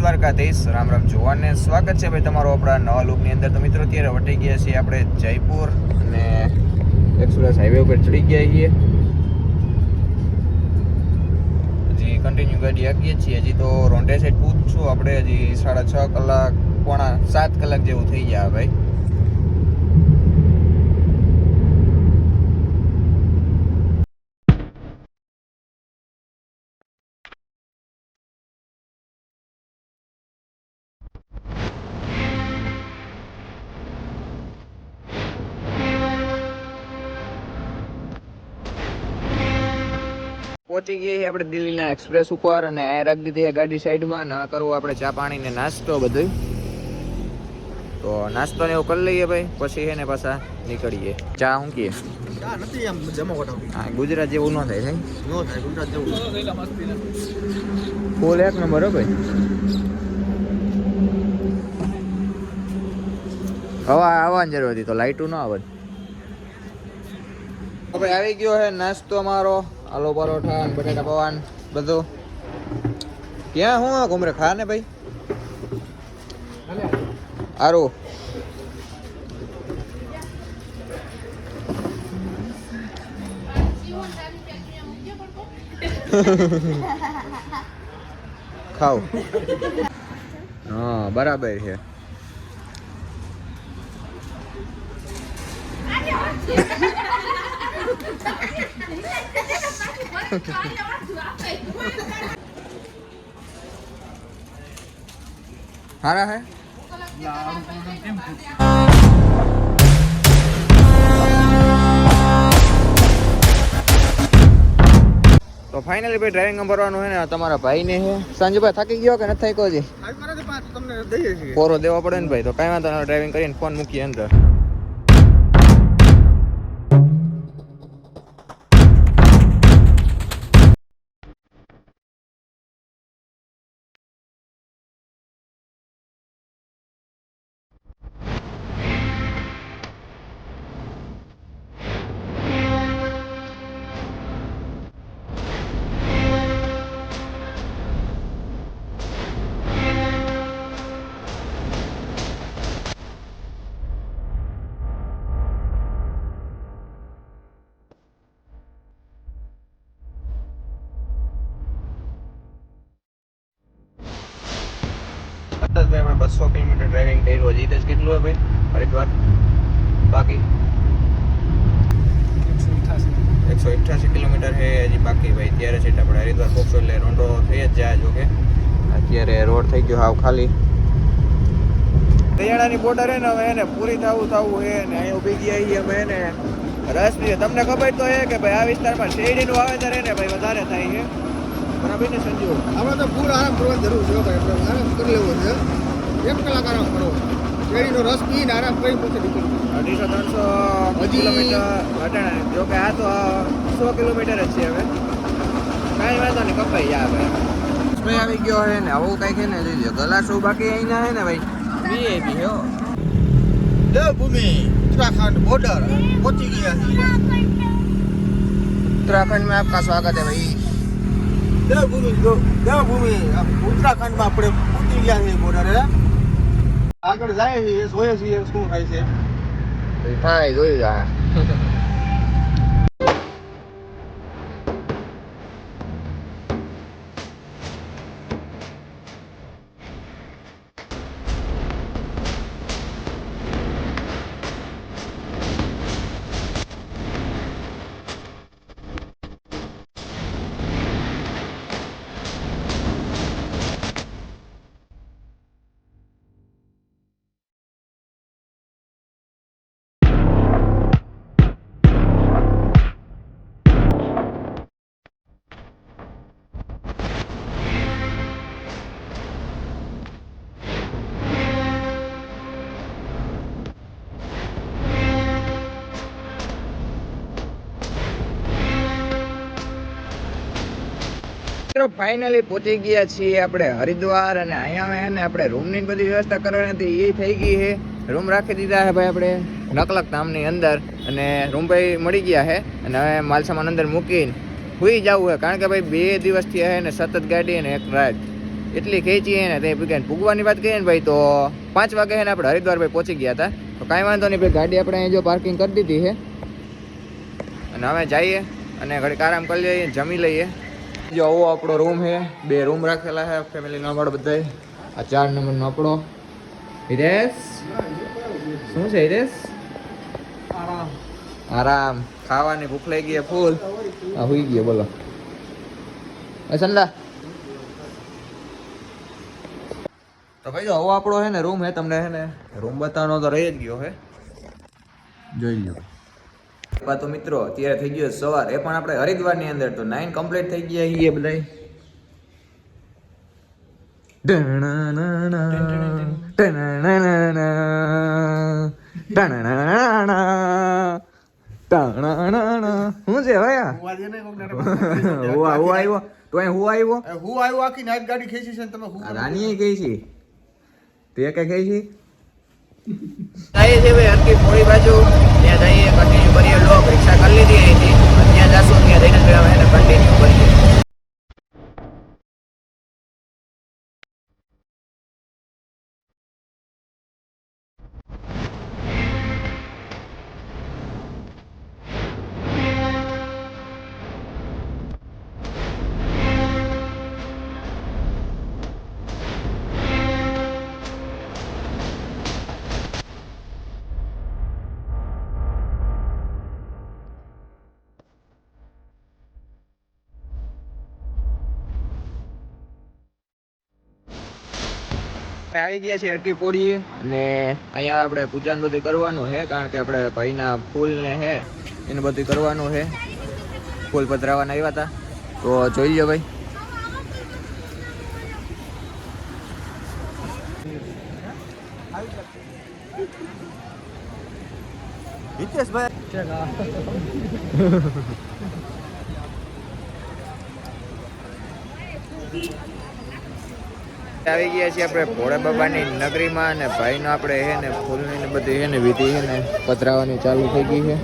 દ્વારકાધીશ, રામ રામ જોવાને સ્વાગત છે ભાઈ તમારો આપણા નવા લુકની અંદર. તો મિત્રો અત્યારે વટી ગયા છીએ આપણે જયપુર અને એક્સપ્રેસ હાઈવે ઉપર ચડી ગયા છીએ. હજી કન્ટિન્યુ ગાડી આપીએ છીએ. હજી તો રોંઢે સાઈડ પૂછશું આપણે. હજી 6.5 કલાક, પોણા 7 કલાક જેવું થઈ ગયા ભાઈ. પહોંચી ગયા આપણે દિલ્હીના એક્સપ્રેસ ઉપર અને આ રાખી દીધી ગાડી સાઈડમાં. ના કરવું આપણે ચા પાણી ને નાસ્તો બધું. તો નાસ્તો ને એવું કરી લઈએ ભાઈ, પછી છે ને પાછા નીકળીએ. ચા શું કહીએ? ચા નથી આમ જમા. હા, ગુજરાત જેવું ન થાય ન થાય ગુજરાત જેવું. ફૂલ એક નંબર હો ભાઈ. હવા આવવાની જરૂર હતી તો લાઈટું ન આવે. હવે આવી ગયો છે નાસ્તો અમારો. આલુ પરોઠા, બટાટા પૌવા બધું. ક્યાં હું ઘુમરે ખા ને ભાઈ. સારું. ખાવ. હા બરાબર છે. હારા હે. તો ફાઇનલી ભાઈ ડ્રાઇવિંગ ભરવાનું છે ને તમારા ભાઈને છે. સંજુભાઈ થાકી ગયો કે નથી થાક્યો હજી? તમને દઈએ છીએ પોરો દેવો પડે ને ભાઈ. તો કઈ વાંધો નહીં, ડ્રાઇવિંગ કરીને ફોન મૂકીએ અંદર. ભાઈ આપણે 200 કિલોમીટર ડ્રાઇવિંગ કર્યું. હજી તો કેટલું હોય ભાઈ હરિદ્વાર? બાકી 188 કિલોમીટર છે હજી બાકી ભાઈ. ત્યારે છે આપણે હરિદ્વાર પહોંચો એટલે રોંઢો થઈ જ જાય. જો કે અત્યારે રોડ થઈ ગયો હાવ ખાલી. હરિયાણાની બોર્ડર છે ને હવે એને પૂરી થવું છે ને અહીં ઉભી ગયા છીએ અમે એને રસ નહીં. તમને ખબર તો છે કે ભાઈ આ વિસ્તારમાં શેરડીનું વાવેતર છે ને ભાઈ વધારે થાય છે. બરાબર ને સંજુ? આપણે તો પૂર આરામ કરવાની જરૂર છે ભાઈ. આપણે આરામ કરી લેવો છે. 1 કલાક આરામ કરો. શેરડીનો રસ પીને આરામ કરી પછી નીકળવું. 250-300 કિલોમીટર ઘટાડા. જો કે આ તો 100 કિલોમીટર જ છે હવે. કાંઈ વાંધો નહીં, કપાઈ જાય ભાઈ. આવી ગયો છે ને આવું કઈ છે ને જોઈ લો. ગલાસો બાકી અહીંના છે ને ભાઈ વીઆઈપી હો. દેવભૂમિ ઉત્તરાખંડ બોર્ડર પહોંચી ગયા છીએ. उत्तराखंड में आपका स्वागत है भाई. દેવભૂમિ ઉત્તરાખંડમાં આપણે પહોંચી ગયા છીએ બોર્ડરે. આગળ જાય છે જોઈએ છીએ શું થાય છે. થાય જોઈ જા. મિત્રો ફાઇનલી પહોંચી ગયા છીએ આપણે હરિદ્વાર અને અહીંયા હે ને આપણે રૂમની બધી વ્યવસ્થા કરવાની હતી એ થઈ ગઈ છે. રૂમ રાખી દીધા છે ભાઈ આપણે નકલક નામની અંદર અને રૂમ ભાઈ મળી ગયા છે અને હવે માલસામાન અંદર મૂકીને સુઈ જવું છે કારણ કે ભાઈ 2 દિવસથી હે ને સતત ગાડી અને એક રાત એટલી ખેંચી હે ને તે ભૂગવાની વાત કરીએ ને ભાઈ તો 5 વાગે હે ને આપણે હરિદ્વાર ભાઈ પહોંચી ગયા હતા. તો કાંઈ વાંધો નહીં ભાઈ, ગાડી આપણે અહીં જો પાર્કિંગ કરી દીધી છે અને હવે જઈએ અને ઘડીક આરામ કરી લઈએ, જમી લઈએ. જો આવો આપણો રૂમ છે, 2 રૂમ રાખેલા છે ફેમિલીનો અમારો બધાય. આ 4 નંબરનો આપણો. હિરેશ શું છે હિરેશ? આરામ. ખાવાની ભૂખ લાગી ગઈ ફૂલ. આ હુઈ ગયો બોલો. સંદા તો ભાઈ જો હવે આપણો હે ને રૂમ હે, તમને હે ને રૂમ બતાવવાનો તો રહી જ ગયો હે, જોઈ લો. તો મિત્રો અત્યારે થઈ ગયો સવાર, એ પણ આપણે હરિદ્વારની અંદર. તો 9 કમ્પ્લીટ થઈ ગયા એ બધાય. શું છે ભાઈ? હું આવ્યો તો હું આવ્યો આખી નાઈટ ગાડી ખેંચી છે ને તમે રાની કઈ છે તે કઈ કઈ છે? જઈએ છે ભાઈ હરકી મોડી બાજુ, ત્યાં જઈએ કન્ટિન્યુ કરીએ લોક. રિક્ષા કરી લીધી અહીંથી, ત્યાં જશું ત્યાં જઈને કન્ટિન્યુ કરીએ. આવી ગયા છે હરકી પોળી અને અહીંયા આપણે પૂજા બધું કરવાનું છે, કારણ કે આપણે ભાઈના ફૂલ ને હે એને બધું કરવાનું છે. ફૂલ પધરાવાના આવ્યા હતા તો જોઈ લો ભાઈ. આવી ગયા છીએ આપણે ભોળા બાબાની નગરીમાં અને ભાઈનો આપણે હે ને ફૂલની ને બધી હે ને વિધિ હે ને પધરાવાની ચાલુ થઈ ગઈ છે.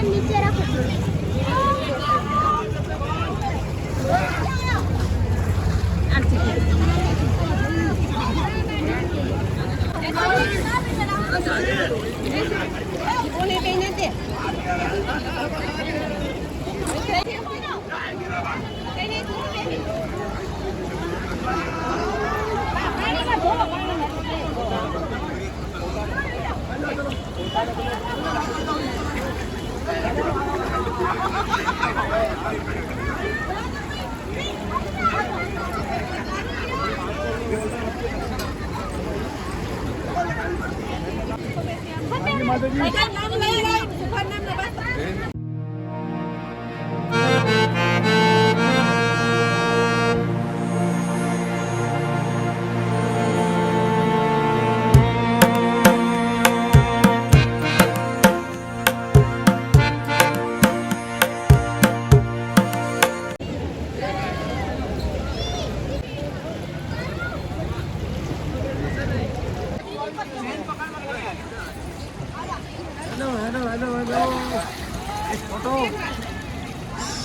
नीचे रखो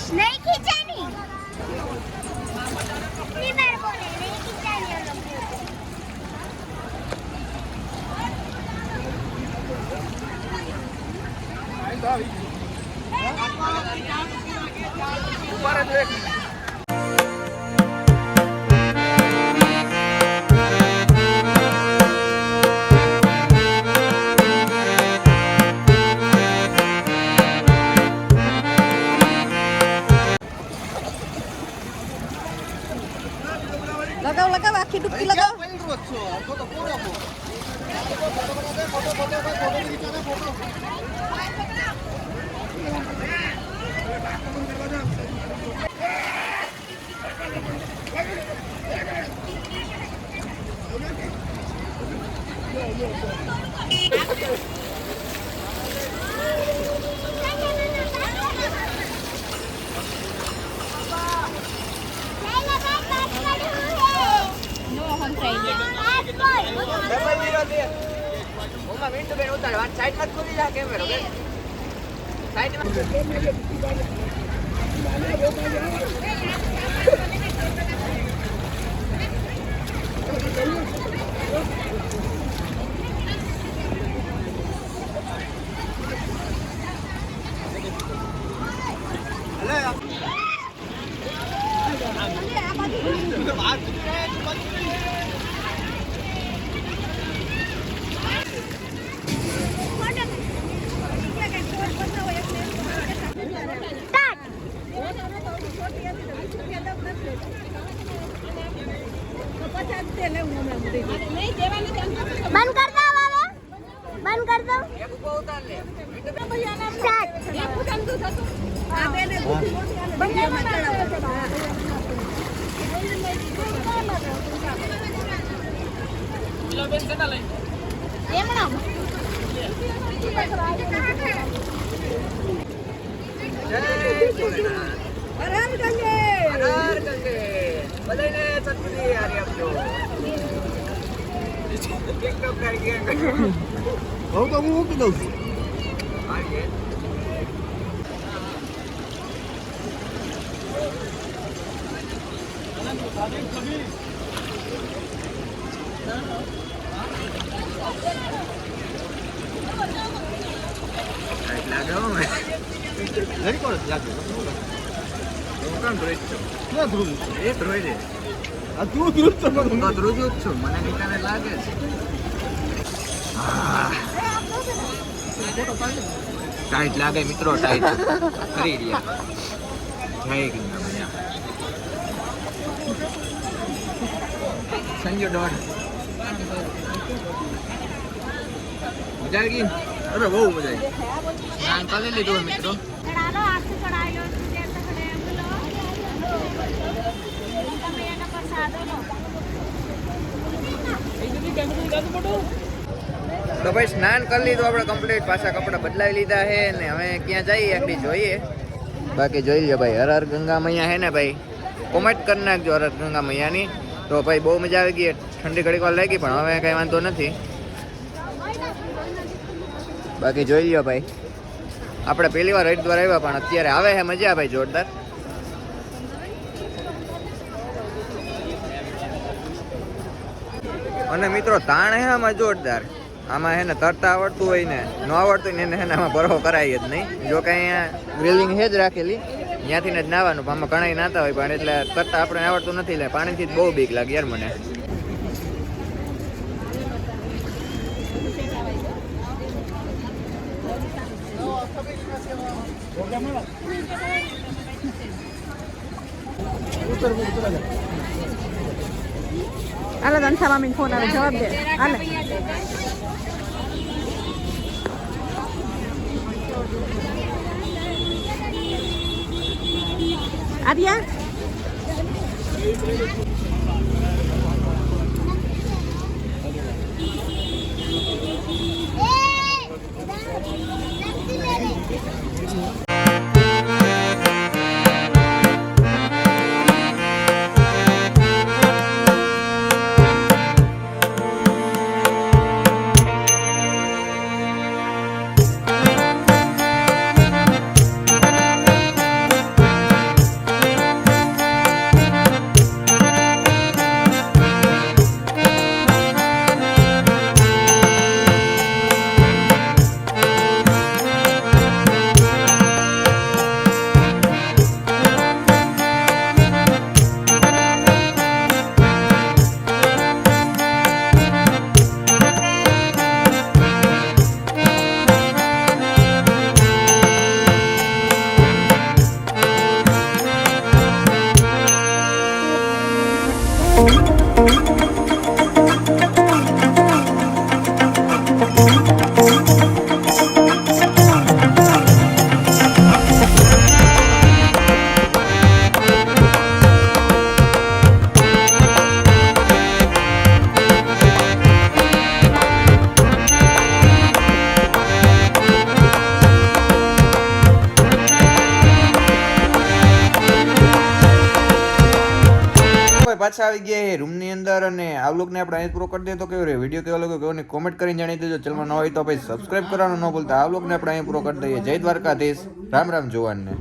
नहीं खींचानी नहीं मेरे को नहीं खींचानी हम लोग લગાવ લગાવ આખી ડૂબકી લગાવ बंद कर दो बाबा बंद कर दो બધાને સત્પુરી હારી આપજો ટિકટોક કરી ગયા હવે તો હું મૂકી દઉં છું હારીએ લાગો મે ઘડી કોણ લાગે કોણ ડ્રેસ છો ક્યાં ધ્રુવ એ ડ્રોઈ દે આ તું ધ્રુવ તો હું તો ધ્રુજ જ છું મને નીકાને લાગે છે ટાઈટ લાગે મિત્રો ટાઈટ કરી રહ્યા જય ગંગા મૈયા સંજો ડોન મજા આવી ગઈ અરે બહુ મજા આવી સ્નાન કરી લીધું મિત્રો चढ़ा लो आग से चढ़ाई लो इतनी देर तक खड़े हैं તમે એના પ્રસાદો લો તો ભાઈ સ્નાન કરી લીધું આપણે કમ્પ્લીટ પાછા કપડા બદલાવી લીધા છે ને હવે ક્યાં જઈએ એકડી જોઈએ બાકી જોઈ લ્યો ભાઈ હર હર ગંગા મૈયા હે ને ભાઈ કોમેન્ટ કરી નાખજો હર હર ગંગા મૈયાની તો ભાઈ બહુ મજા આવી ગઈ ઠંડી ઘડીક વાર લાગી પણ હવે કઈ વાંધો નથી બાકી જોઈ લ્યો ભાઈ આપણે પહેલી વાર હરિદ્વાર આવ્યા પણ અત્યારે આવે છે મજા ભાઈ જોરદાર અને મિત્રો તાણ હે આમાં જોરદાર આમાં હે ને તરતા આવડતું હોય ને ન આવડતું હોય ને એને આમાં ભરો કરાય જ નહીં જો કે અહીંયા ગ્રીલિંગ હે જ રાખેલી ત્યાંથી ને જ નાવાનું પણ આમાં ઘણા નાતા હોય પણ એટલે તરતા આપણે આવડતું નથી એટલે પાણીથી જ બહુ બીક લાગે યાર મને આલે ધનસા મામી ફોન આવે જવાબ દે આલે આર્યા પાછા આવી ગયા રૂમ ની અંદર અને આ વ્લોગને આપણે અહીં પૂરો કરી દઈએ તો કેવું રહે વિડીયો કેવો લાગ્યો કેવો કોમેન્ટ કરીને જાણી દેજો ચેનલમાં ન હોય તો પછી સબસ્ક્રાઇબ કરવાનું ન ભૂલતા આ વ્લોગને આપણે અહીં પૂરો કરી દઈએ જય દ્વારકાધીશ રામ રામ જોવાનને